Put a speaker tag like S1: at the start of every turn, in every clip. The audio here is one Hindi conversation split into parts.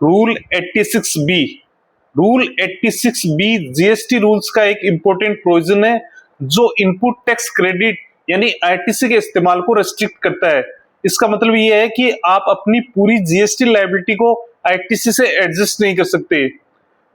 S1: रूल 86 बी। रूल 86 बी जीएसटी रूल्स का एक इंपॉर्टेंट प्रोविजन है जो इनपुट टैक्स क्रेडिट यानी आईटीसी के इस्तेमाल को रेस्ट्रिक्ट करता है। इसका मतलब यह है कि आप अपनी पूरी जीएसटी लायबिलिटी को आईटीसी से एडजस्ट नहीं कर सकते।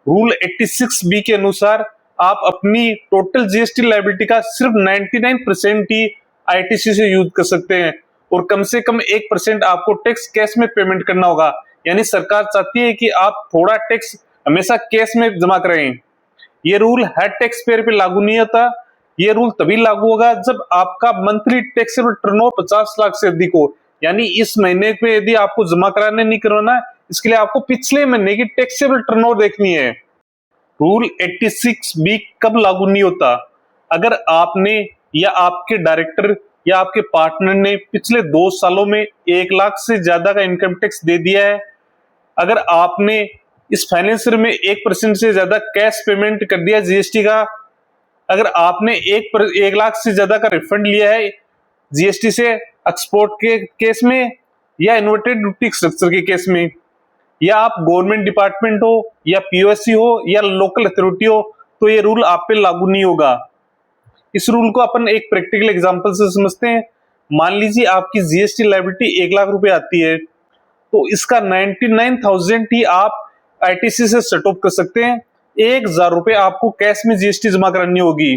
S1: रूल 86 बी के अनुसार आप अपनी टोटल जीएसटी लायबिलिटी का सिर्फ 99% ही आईटीसी से यूज कर सकते हैं और कम से कम 1% आपको टैक्स कैश में पेमेंट करना होगा। यानी सरकार चाहती है कि आप थोड़ा टैक्स हमेशा कैश में जमा करें। ये रूल हर टैक्स पेयर पे लागू नहीं होता। ये रूल तभी लागू होगा जब आपका मंथली टैक्सेबल टर्नओवर 50 लाख से अधिक हो। यानी इस महीने पे यदि आपको जमा कराने नहीं करवाना, इसके लिए आपको पिछले महीने की टैक्सेबल टर्नओवर देखनी है। रूल 86 बी कब लागू नहीं होता? अगर आपने या आपके डायरेक्टर या आपके पार्टनर ने पिछले 2 सालों में 1 लाख से ज्यादा का इनकम टैक्स दे दिया है, अगर आपने इस फाइनेंस ईयर में 1% से ज्यादा कैश पेमेंट कर दिया जीएसटी का, अगर आपने 1 लाख से ज्यादा का रिफंड लिया है जीएसटी से एक्सपोर्ट के केस में या इन्वर्टेड ड्यूटी स्ट्रक्चर के केस में, या आप गवर्नमेंट डिपार्टमेंट हो या पीओएससी हो या लोकल अथॉरिटी हो, तो ये रूल आप पे लागू नहीं होगा। इस रूल को अपन एक प्रैक्टिकल एग्जांपल से समझते हैं। मान लीजिए आपकी जीएसटी लायबिलिटी 1 लाख रुपए आती है, तो इसका 99,000 ही आप आईटीसी से सेट ऑफ कर सकते हैं। 1,000 रुपए आपको कैश में जीएसटी जमा करानी होगी।